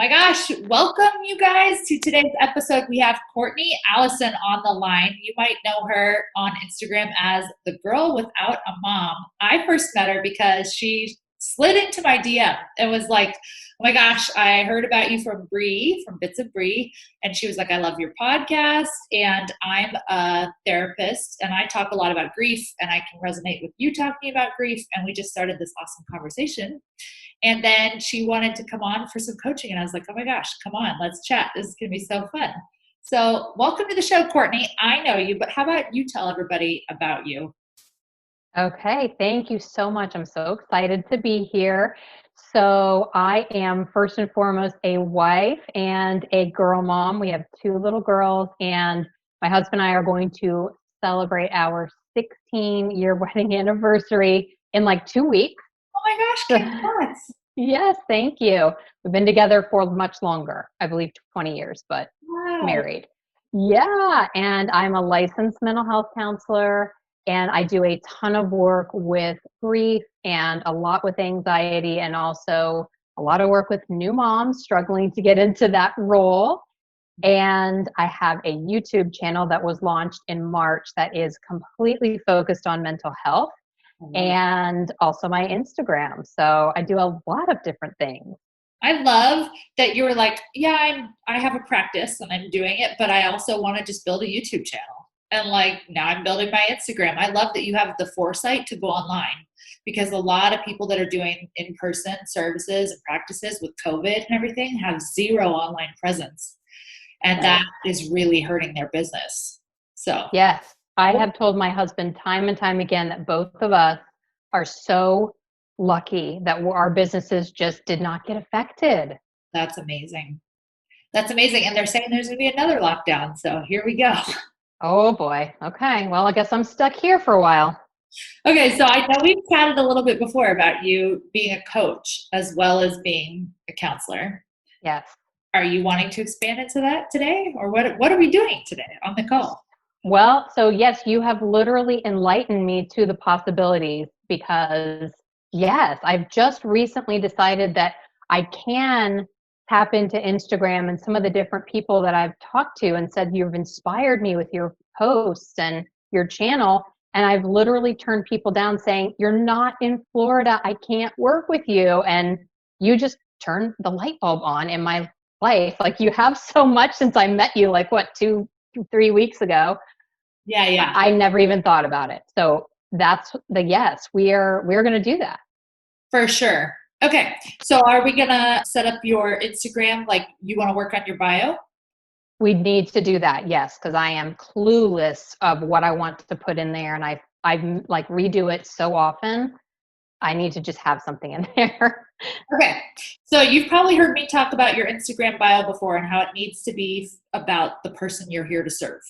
my gosh, welcome you guys to today's episode. We have Courtney Allison on the line. You might know her on Instagram as the girl without a mom. I first met her because she slid into my DM and was like, oh my gosh, I heard about you from Bree, from Bits of Bree. And she was like, I love your podcast. And I'm a therapist and I talk a lot about grief and I can resonate with you talking about grief. And we just started this awesome conversation. And then she wanted to come on for some coaching. And I was like, oh my gosh, come on, let's chat. This is going to be so fun. So welcome to the show, Courtney. I know you, but how about you tell everybody about you? Okay, thank you so much. I'm so excited to be here. So I am first and foremost a wife and a girl mom. We have two little girls, and my husband and I are going to celebrate our 16-year wedding anniversary in like 2 weeks. Oh my gosh, congrats. Yes, thank you. We've been together for much longer, I believe 20 years, but Wow. married. Yeah, and I'm a licensed mental health counselor, and I do a ton of work with grief and a lot with anxiety, and also a lot of work with new moms struggling to get into that role. And I have a YouTube channel that was launched in March that is completely focused on mental health, I love it. and also my Instagram. So I do a lot of different things. I love that you were like, yeah, I have a practice and I'm doing it, but I also want to just build a YouTube channel. And like now I'm building my Instagram. I love that you have the foresight to go online because a lot of people that are doing in-person services and practices with COVID and everything have zero online presence. And Right. that is really hurting their business. So, Yes. I have told my husband time and time again that both of us are so lucky that our businesses just did not get affected. that's amazing. That's amazing. And they're saying there's going to be another lockdown. So here we go. Oh boy. Okay. Well, I guess I'm stuck here for a while. Okay, so I know we've chatted a little bit before about you being a coach as well as being a counselor. Yes. Are you wanting to expand into that today, or what are we doing today on the call? Well, so yes, you have literally enlightened me to the possibilities because, yes, I've just recently decided that I can tap into Instagram and some of the different people that I've talked to and said, you've inspired me with your posts and your channel. And I've literally turned people down saying, you're not in Florida. I can't work with you. And you just turned the light bulb on in my life. Like you have so much since I met you, like what, 3 weeks ago. Yeah, yeah, I never even thought about it. So that's the yes, we're going to do that. for sure. Okay, so are we gonna set up your Instagram? Like, you want to work on your bio? We need to do that. Yes, because I am clueless of what I want to put in there, and I've like redo it so often. I need to just have something in there. Okay, so you've probably heard me talk about your Instagram bio before and how it needs to be about the person you're here to serve,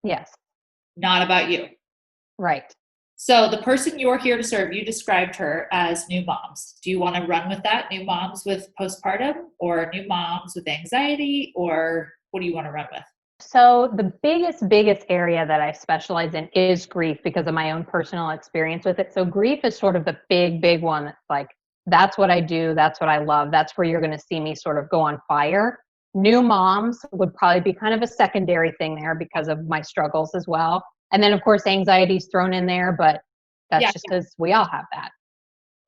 Yes, not about you. right. So the person you're here to serve, you described her as new moms. Do you want to run with that? New moms with postpartum or new moms with anxiety, or what do you want to run with? So the biggest area that I specialize in is grief because of my own personal experience with it. So grief is sort of the big one. It's like, that's what I do. That's what I love. That's where you're going to see me sort of go on fire. New moms would probably be kind of a secondary thing there because of my struggles as well. And then of course, anxiety's thrown in there, but Yeah. that's just because we all have that.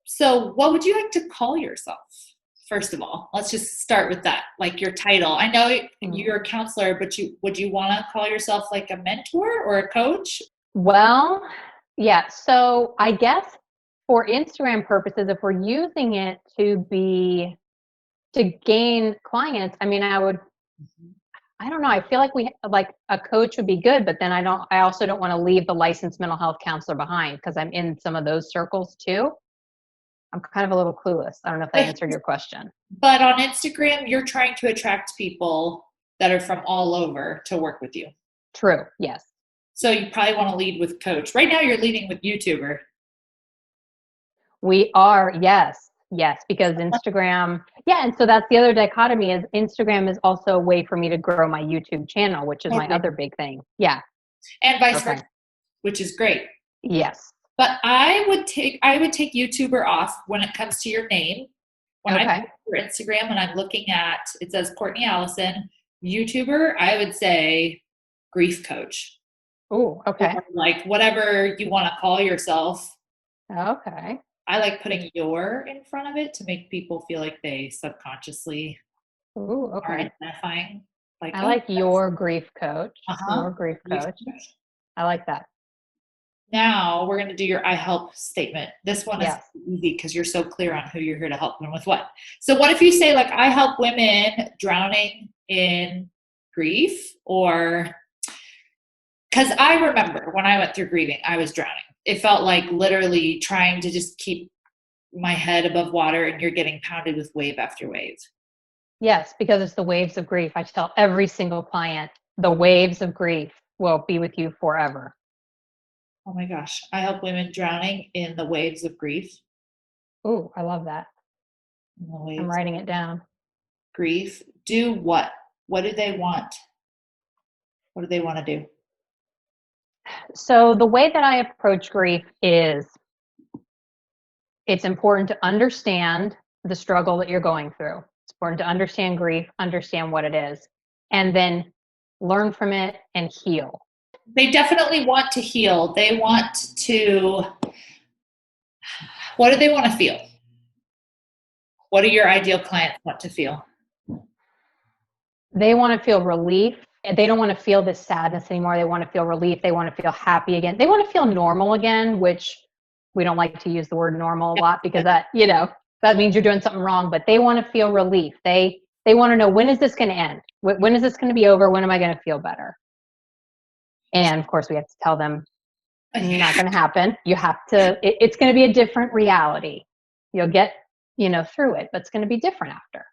So what would you like to call yourself? First of all, let's just start with that. Like your title. I know Mm. you're a counselor, but would you want to call yourself like a mentor or a coach? Well, yeah. So I guess for Instagram purposes, if we're using it to gain clients, I mean, I don't know. I feel like like a coach would be good, but then I also don't want to leave the licensed mental health counselor behind because I'm in some of those circles too. I'm kind of a little clueless. I don't know if I answered your question. But on Instagram, you're trying to attract people that are from all over to work with you. True. Yes. So you probably want to lead with coach. Right now, you're leading with YouTuber. We are. Yes. Yes. Because Instagram, yeah. And so that's the other dichotomy is Instagram is also a way for me to grow my YouTube channel, which is my Totally. other big thing. Yeah. And vice Okay. versa, which is great. Yes. But I would take YouTuber off when it comes to your name When I Okay. go to your Instagram and I'm looking at, it says Courtney Allison, YouTuber, I would say grief coach Oh, or okay. like whatever you want to call yourself. Okay. I like putting your in front of it to make people feel like they subconsciously Ooh, are okay. identifying like, I oh, like that's your grief coach. uh-huh. Your grief Grief coach. coach. I like that. Now we're going to do your I help statement. This one is Yes. easy because you're so clear on who you're here to help and with what. So, what if you say, like, I help women drowning in grief? Or because I remember when I went through grieving, I was drowning. It felt like literally trying to just keep my head above water and you're getting pounded with wave after wave. Yes, because it's the waves of grief. I tell every single client the waves of grief will be with you forever. Oh my gosh. I help women drowning in the waves of grief. Ooh, I love that. In the I'm waves of writing it down. grief. Do what? What do they want? What do they want to do? So the way that I approach grief is it's important to understand the struggle that you're going through. It's important to understand grief, understand what it is, and then learn from it and heal. They definitely want to heal. They want to, what do they want to feel? What do your ideal clients want to feel? They want to feel relief. They don't want to feel this sadness anymore. They want to feel relief. They want to feel happy again. They want to feel normal again, which we don't like to use the word normal a lot because that, that means you're doing something wrong, but they want to feel relief. They want to know, when is this going to end? When is this going to be over? When am I going to feel better? And of course we have to tell them not going to happen. You have to, it's going to be a different reality. You'll get, through it, but it's going to be different after.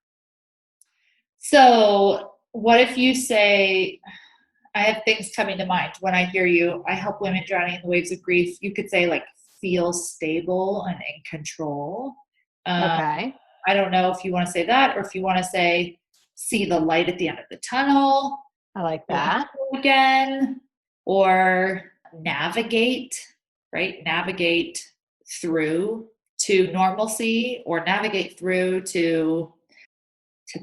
So, what if you say, I have things coming to mind when I hear you, I help women drowning in the waves of grief. You could say, like, feel stable and in control. Um, Okay. I don't know if you want to say that or if you want to say, see the light at the end of the tunnel, I like feel that. hopeful again, or navigate, right? Navigate through to normalcy or navigate through to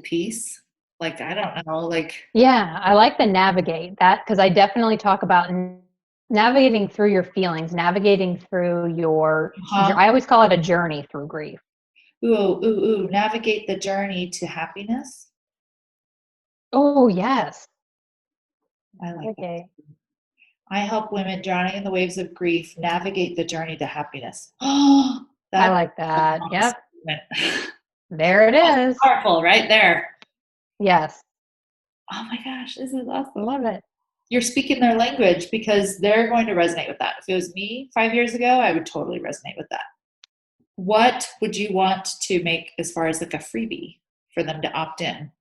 peace. Like, I don't know, like, Yeah, I like the navigate that because I definitely talk about navigating through your feelings, navigating through huh? I always call it a journey through grief. Navigate the journey to happiness. Oh, yes. I like that. Okay. I help women drowning in the waves of grief navigate the journey to happiness. Oh, I that's like a that. strong Yep. statement. There it That's is. powerful right there. Yes. Oh my gosh, this is awesome. Love it. You're speaking their language because they're going to resonate with that. If it was me 5 years ago, I would totally resonate with that. What would you want to make as far as like a freebie for them to opt in?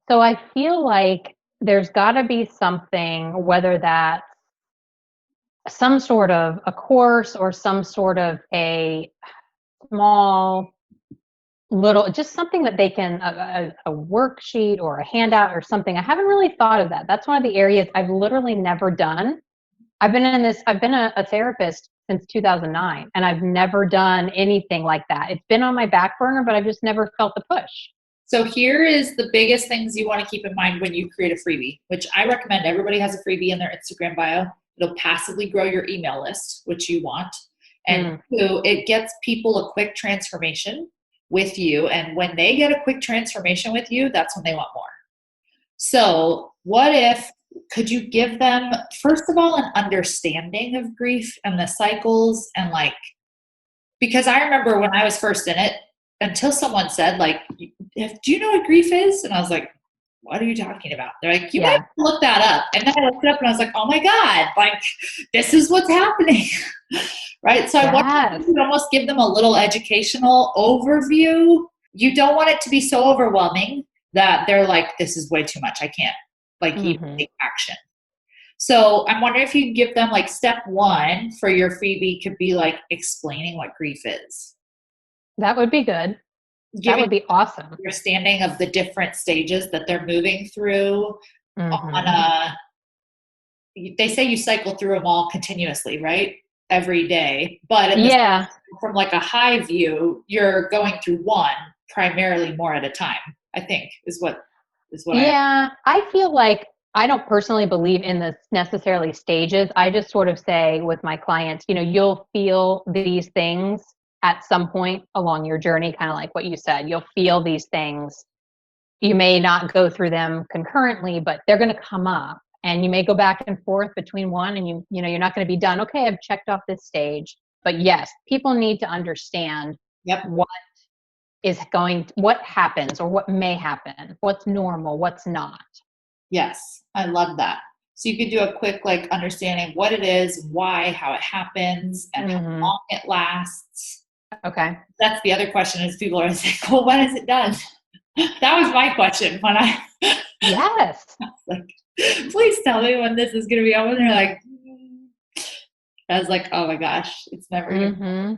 So I feel like there's got to be something, whether that's some sort of a course or some sort of a small little, just something that they can, a worksheet or a handout or something. I haven't really thought of that. That's one of the areas I've literally never done. I've been a therapist since 2009, and I've never done anything like that. It's been on my back burner, but I've just never felt the push. So here is the biggest things you want to keep in mind when you create a freebie, which I recommend everybody has a freebie in their Instagram bio. It'll passively grow your email list, which you want. And Mm. two, it gets people a quick transformation with you. And when they get a quick transformation with you, that's when they want more. So, what if, could you give them, first of all, an understanding of grief and the cycles and like, because I remember when I was first in it, until someone said, like, do you know what grief is? And I was like, what are you talking about? They're like, you might Yeah. look that up. And then I looked it up and I was like, oh my God, like, this is what's happening. Right. So I want Yes. to almost give them a little educational overview. You don't want it to be so overwhelming that they're like, this is way too much. I can't like even Hmm. take action. So I'm wondering if you can give them like step one for your freebie could be like explaining what grief is, That would be good. That giving would be awesome. understanding of the different stages that they're moving through on Hmm. a, they say you cycle through them all continuously, right? Every day. But at the Yeah. from like a high view, you're going through one primarily more at a time, I think is what I. Yeah, I feel like I don't personally believe in the necessarily stages. I just sort of say with my clients, you'll feel these things at some point along your journey, kind of like what you said. You'll feel these things. You may not go through them concurrently, but they're going to come up, and you may go back and forth between one, and you're not going to be done. Okay, I've checked off this stage. But yes, people need to understand Yep. what happens or what may happen, what's normal, what's not. Yes, I love that. So you could do a quick like understanding what it is, why, how it happens, and how long it lasts. Okay. That's the other question is people are like, well, when is it done? That was my question when I Yes. was like, please tell me when this is going to be over. And they're like, I was like, oh my gosh, it's never. And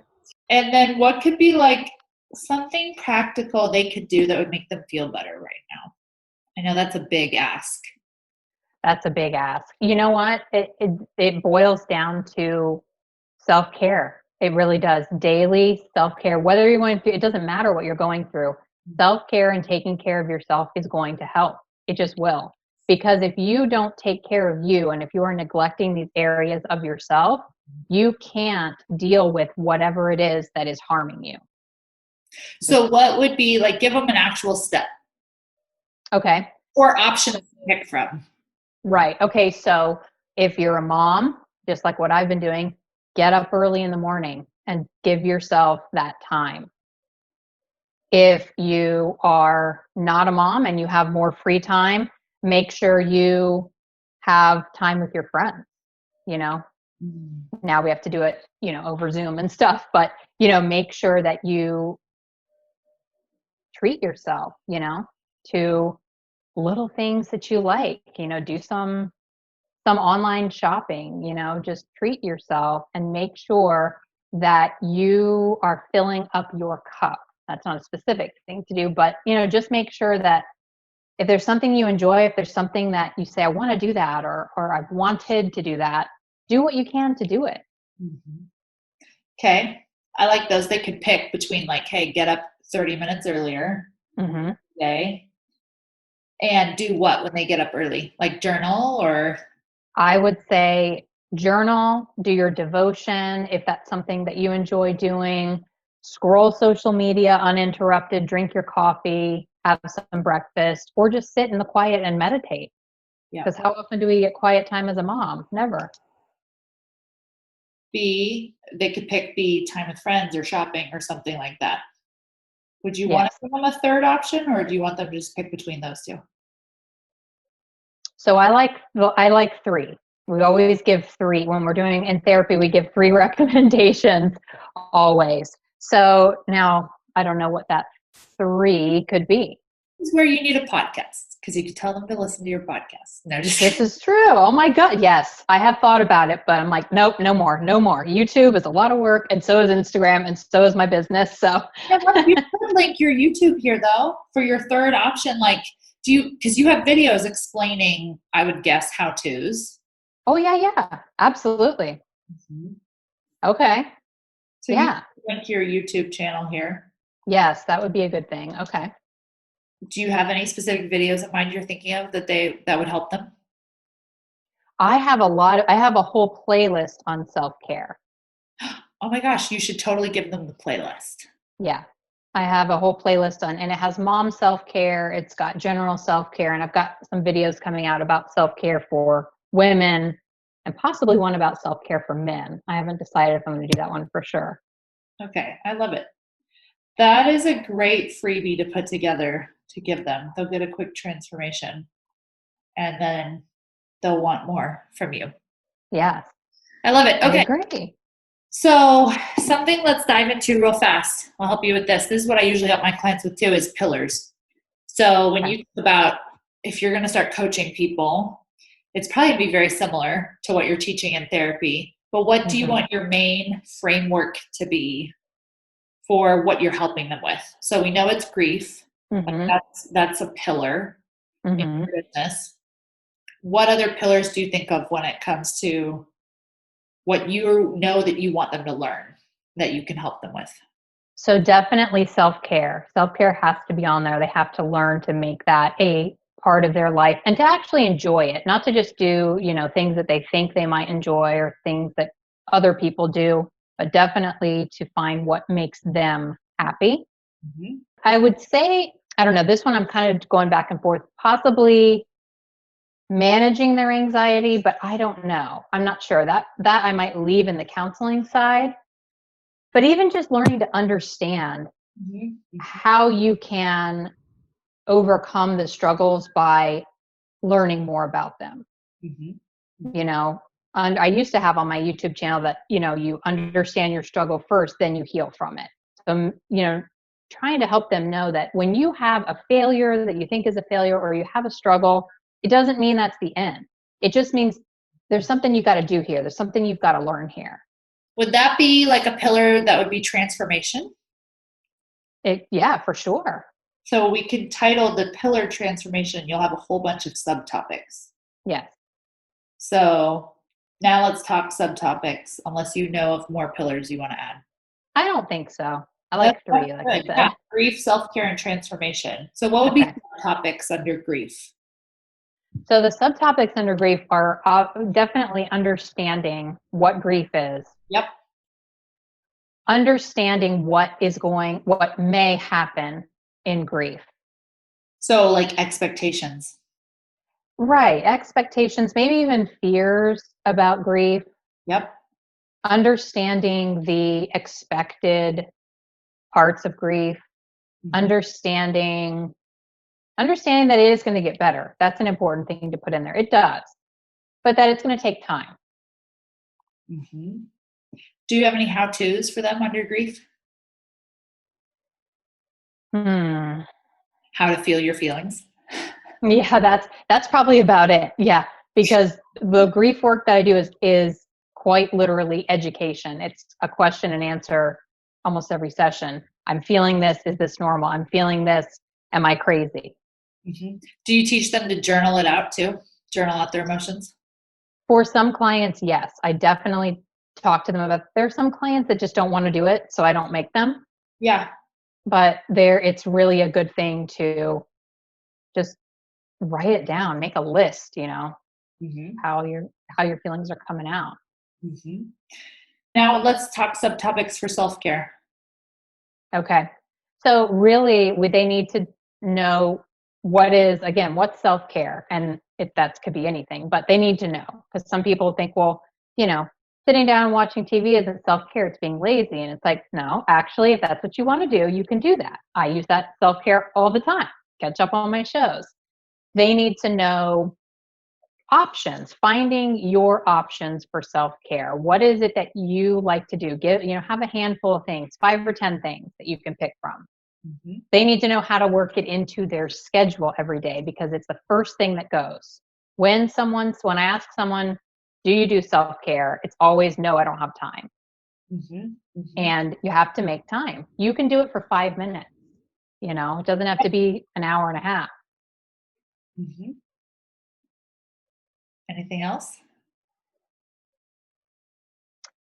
then what could be like something practical they could do that would make them feel better right now? I know that's a big ask. That's a big ask. You know what? It boils down to self-care. It really does. Daily self-care, whether you're going through, it doesn't matter what you're going through. Self-care and taking care of yourself is going to help. It just will. Because if you don't take care of you, and if you are neglecting these areas of yourself, you can't deal with whatever it is that is harming you. So what would be like, give them an actual step. Okay. Or option to pick from. Right. Okay. So if you're a mom, just like what I've been doing, get up early in the morning and give yourself that time. If you are not a mom and you have more free time, make sure you have time with your friends. Now we have to do it, over Zoom and stuff, but, make sure that you treat yourself, to little things that you like, do some online shopping, just treat yourself and make sure that you are filling up your cup. That's not a specific thing to do, but, just make sure that if there's something you enjoy, if there's something that you say, I want to do that, or I've wanted to do that, do what you can to do it. Mm-hmm. Okay. I like those. They could pick between like, hey, get up 30 minutes earlier today and do what when they get up early? Like journal or? I would say journal, do your devotion if that's something that you enjoy doing, scroll social media uninterrupted, drink your coffee, have some breakfast, or just sit in the quiet and meditate. Because how often do we get quiet time as a mom? Never. B, they could pick B, time with friends or shopping or something like that. Would you want to give them a third option, or do you want them to just pick between those two? So I like three. We always give three. When we're doing in therapy, we give three recommendations always. So now I don't know what that three could be. This is where you need a podcast, because you could tell them to listen to your podcast. No, this is true. Oh my God. Yes. I have thought about it, but I'm like, nope, no more. YouTube is a lot of work, and so is Instagram, and so is my business. So you could link your YouTube here though for your third option. Like, because you have videos explaining, I would guess, how-tos. Oh yeah. Absolutely. Okay. So you link your YouTube channel here. Yes, that would be a good thing. Okay. Do you have any specific videos in mind you're thinking of that would help them? I have a whole playlist on self-care. Oh my gosh, you should totally give them the playlist. Yeah. I have a whole playlist and it has mom self-care. It's got general self-care, and I've got some videos coming out about self-care for women and possibly one about self-care for men. I haven't decided if I'm going to do that one for sure. Okay. I love it. That is a great freebie to put together to give them. They'll get a quick transformation and then they'll want more from you. Yes. I love it. Okay. Great. So something let's dive into real fast. I'll help you with this. This is what I usually help my clients with too, is pillars. So when you think about if you're going to start coaching people, it's probably going to be very similar to what you're teaching in therapy. But what do you want your main framework to be for what you're helping them with? So we know it's grief. That's a pillar in your business. What other pillars do you think of when it comes to what you know that you want them to learn? that you can help them with? So definitely self-care. Self-care has to be on there. They have to learn to make that a part of their life and to actually enjoy it, not to just do, things that they think they might enjoy or things that other people do, but definitely to find what makes them happy. Mm-hmm. I would say, I don't know, this one I'm kind of going back and forth, possibly managing their anxiety, but I don't know. I'm not sure. That I might leave in the counseling side. But even just learning to understand Mm-hmm. how you can overcome the struggles by learning more about them. Mm-hmm. You know, and I used to have on my YouTube channel that, you understand your struggle first, then you heal from it. So, trying to help them know that when you have a failure that you think is a failure or you have a struggle, it doesn't mean that's the end. It just means there's something you got to do here. There's something you've got to learn here. Would that be like a pillar that would be transformation? Yeah, for sure. So we could title the pillar transformation. You'll have a whole bunch of subtopics. Yes. So now let's talk subtopics, unless you know of more pillars you want to add. I don't think so. I That's like three, like I good. Yeah, said. grief, self-care, and transformation. So what would be Okay. topics under grief? So the subtopics under grief are definitely understanding what grief is, Yep. understanding what may happen in grief. So like expectations. Right. Expectations, maybe even fears about grief, Yep. understanding the expected parts of grief, Mm-hmm. understanding that it is going to get better. That's an important thing to put in there. It does, but that it's going to take time. Mm-hmm. Do you have any how-tos for them under grief? Hmm. How to feel your feelings? Yeah, that's probably about it. Yeah, because the grief work that I do is quite literally education. It's a question and answer almost every session. I'm feeling this. Is this normal? I'm feeling this. Am I crazy? Mm-hmm. Do you teach them to journal it out too? Journal out their emotions? For some clients, yes, I definitely talk to them about. There's some clients that just don't want to do it, so I don't make them. Yeah. But it's really a good thing to just write it down, make a list. Mm-hmm. How your feelings are coming out. Mm-hmm. Now let's talk subtopics for self-care. Okay. So really, they need to know what's self-care, and that could be anything, but they need to know, because some people think, well, sitting down and watching TV isn't self-care, it's being lazy. And it's like, no, actually, if that's what you want to do, you can do that. I use that self-care all the time, catch up on my shows. They need to know options, finding your options for self-care. What is it that you like to do? Have a handful of things, 5 or 10 things that you can pick from. Mm-hmm. They need to know how to work it into their schedule every day, because it's the first thing that goes. When I ask someone, do you do self-care? It's always, no, I don't have time. Mm-hmm. Mm-hmm. And you have to make time. You can do it for 5 minutes. It doesn't have to be an hour and a half. Mm-hmm. Anything else?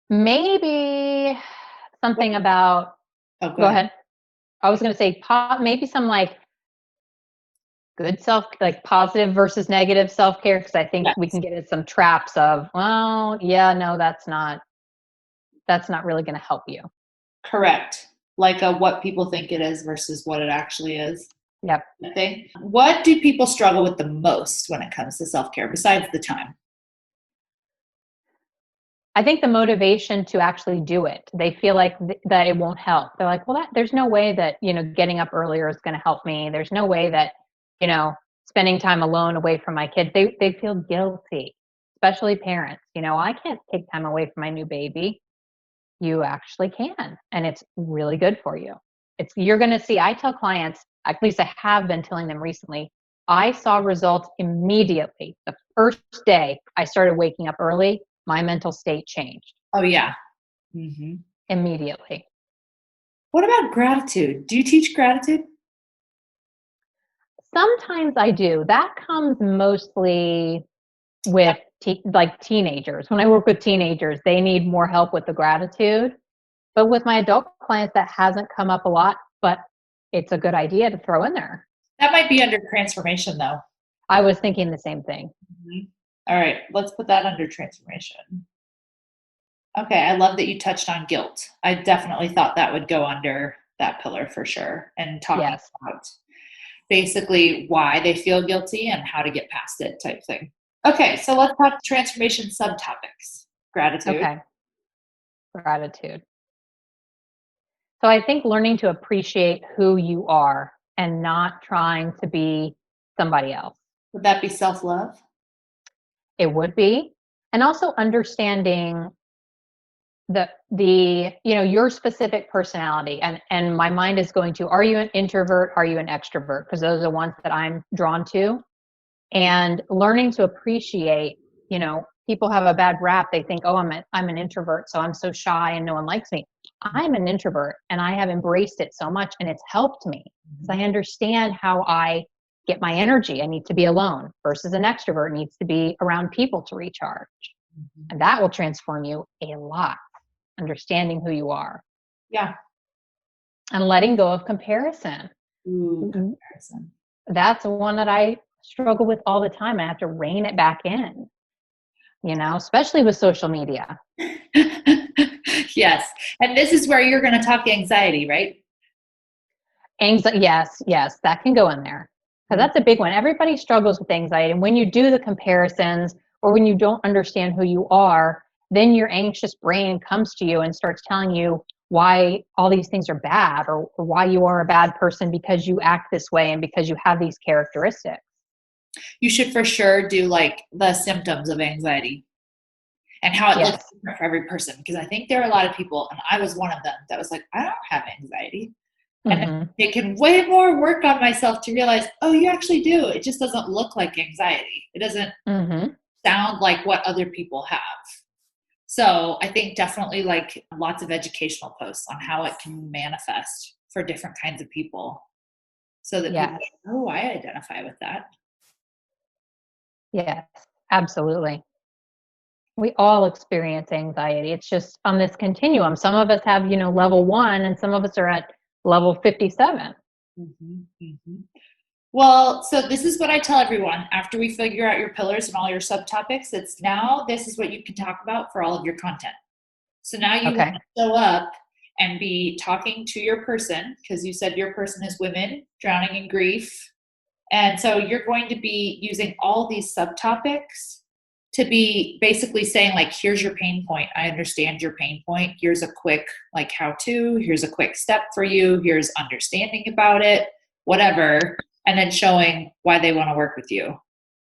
Maybe something about, Oh, go go ahead. ahead. I was going to say maybe some like like positive versus negative self-care, because I think we Yes. can get in some traps of, well, yeah, no, that's not really going to help you. Correct. Like what people think it is versus what it actually is. Yep. Thing. What do people struggle with the most when it comes to self-care besides the time? I think the motivation to actually do it. They feel like that it won't help. They're like, well, there's no way that, getting up earlier is going to help me. There's no way that, you know, spending time alone away from my kids. They feel guilty, especially parents. I can't take time away from my new baby. You actually can, and it's really good for you. You're going to see. I tell clients, at least I have been telling them recently, I saw results immediately. The first day I started waking up early, my mental state changed Oh, yeah. Mm-hmm. immediately. What about gratitude? Do you teach gratitude? Sometimes I do. That comes mostly with like teenagers. When I work with teenagers, they need more help with the gratitude. But with my adult clients, that hasn't come up a lot, but it's a good idea to throw in there. That might be under transformation though. I was thinking the same thing. Mhm. All right, let's put that under transformation. Okay, I love that you touched on guilt. I definitely thought that would go under that pillar for sure, and talking Yes. about basically why they feel guilty and how to get past it type thing. Okay, so let's talk transformation subtopics. Gratitude. Okay. Gratitude. So I think learning to appreciate who you are and not trying to be somebody else. Would that be self-love? It would be. And also understanding the your specific personality, and my mind is going to, are you an introvert, are you an extrovert, because those are the ones that I'm drawn to. And learning to appreciate, people have a bad rap. They think, oh, I'm an introvert, so I'm so shy and no one likes me. I'm an introvert and I have embraced it so much, and it's helped me because I understand how I get my energy. I need to be alone versus an extrovert needs to be around people to recharge. And that will transform you a lot, understanding who you are. Yeah. And letting go of comparison. Ooh, comparison. That's one that I struggle with all the time. I have to rein it back in, especially with social media. Yes. And this is where you're going to talk anxiety, right? Anxiety, yes, that can go in there. Because that's a big one. Everybody struggles with anxiety. And when you do the comparisons, or when you don't understand who you are, then your anxious brain comes to you and starts telling you why all these things are bad, or why you are a bad person because you act this way and because you have these characteristics. You should for sure do like the symptoms of anxiety and how it looks Yes. different for every person. Because I think there are a lot of people, and I was one of them, that was like, I don't have anxiety. And Mm-hmm. I've taken way more work on myself to realize, oh, you actually do. It just doesn't look like anxiety. It doesn't Mm-hmm. sound like what other people have. So I think definitely like lots of educational posts on how it can manifest for different kinds of people so that people, Yes. oh, I identify with that. Yes. Absolutely. We all experience anxiety. It's just on this continuum. Some of us have, level 1, and some of us are at level 57. Mm-hmm, mm-hmm. Well, so this is what I tell everyone after we figure out your pillars and all your subtopics. It's now this is what you can talk about for all of your content. So now you want Okay. to show up and be talking to your person, because you said your person is women drowning in grief. And so you're going to be using all these subtopics to be basically saying, like, here's your pain point. I understand your pain point. Here's a quick, like, how to. Here's a quick step for you. Here's understanding about it, whatever. And then showing why they want to work with you.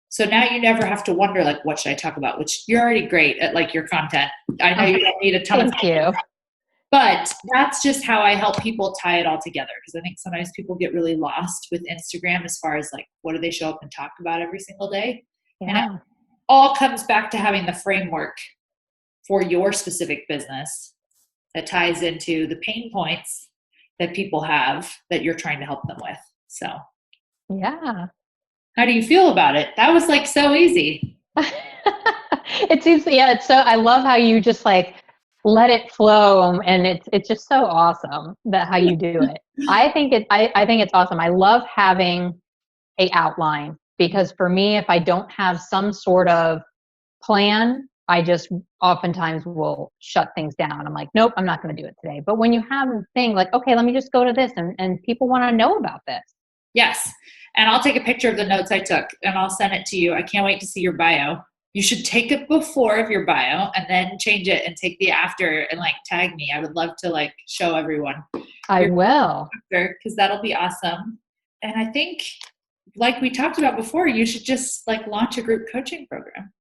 So now you never have to wonder, like, what should I talk about? Which you're already great at, like, your content. I know you don't need a ton of Thank you. but that's just how I help people tie it all together. Because I think sometimes people get really lost with Instagram as far as like, what do they show up and talk about every single day? And it Yeah. all comes back to having the framework for your specific business that ties into the pain points that people have that you're trying to help them with. So, Yeah. how do you feel about it? That was like so easy. It seems, it's so, I love how you just like let it flow, and it's just so awesome that how you do it. I think it's awesome. I love having a outline, because for me, if I don't have some sort of plan, I just oftentimes will shut things down. I'm like, nope, I'm not going to do it today. But when you have a thing like, okay, let me just go to this, and people want to know about this. Yes. And I'll take a picture of the notes I took and I'll send it to you. I can't wait to see your bio. You should take a before of your bio and then change it and take the after and like tag me. I would love to like show everyone I will. because that'll be awesome. And I think, like we talked about before, you should just like launch a group coaching program.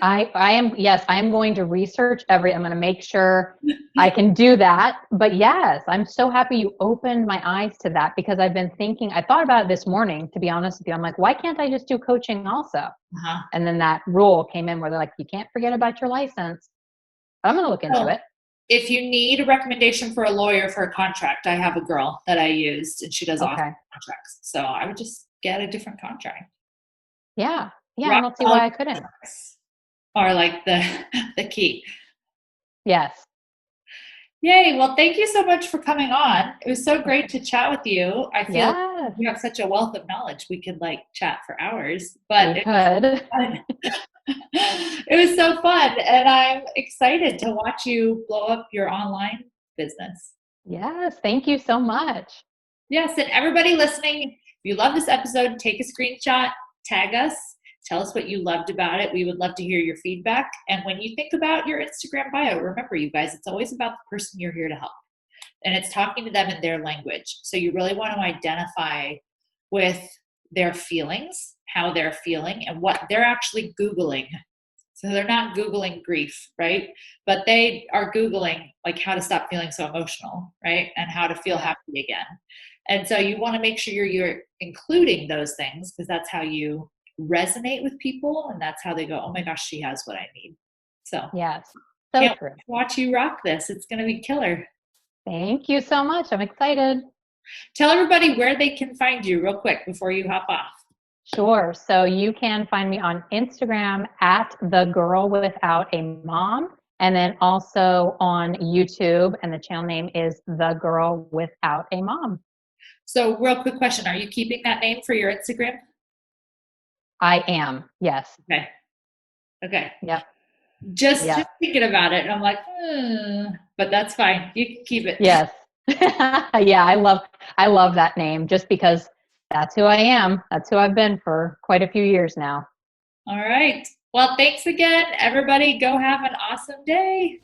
I am, yes, I'm going to research I'm going to make sure I can do that. But yes, I'm so happy you opened my eyes to that, because I've been thinking, I thought about it this morning, to be honest with you. I'm like, why can't I just do coaching also? Uh-huh. And then that rule came in where they're like, you can't forget about your license. I'm going to look into it. If you need a recommendation for a lawyer for a contract, I have a girl that I used and she does awesome contracts. So I would just get a different contract. Yeah. Yeah. I don't see why I couldn't. Are like the key. Yes. Yay. Well, thank you so much for coming on. It was so great to chat with you. I feel like Yes, you have such a wealth of knowledge. We could like chat for hours, we but it was could. fun. It was so fun. And I'm excited to watch you blow up your online business. Yes, thank you so much. Yes. And everybody listening, if you love this episode, take a screenshot, tag us, tell us what you loved about it. We would love to hear your feedback. And when you think about your Instagram bio, remember, you guys, it's always about the person you're here to help. And it's talking to them in their language. So you really want to identify with their feelings, how they're feeling, and what they're actually Googling. So they're not Googling grief, right? But they are Googling like how to stop feeling so emotional, right? And how to feel Yeah. happy again. And so you want to make sure you're including those things because that's how you resonate with people and that's how they go, oh my gosh, she has what I need. So Yes, so can't true. watch you rock this. It's going to be killer. Thank you so much. I'm excited. Tell everybody where they can find you real quick before you hop off. Sure. So you can find me on Instagram at the girl without a mom, and then also on YouTube, and the channel name is the girl without a mom. So, real quick question: are you keeping that name for your Instagram? I am. Yes. Okay. Okay. Yep. Just Yep. thinking about it, and I'm like, but that's fine. You can keep it. Yes. Yeah, I love that name just because that's who I am. That's who I've been for quite a few years now. All right. Well, thanks again, everybody. Go have an awesome day.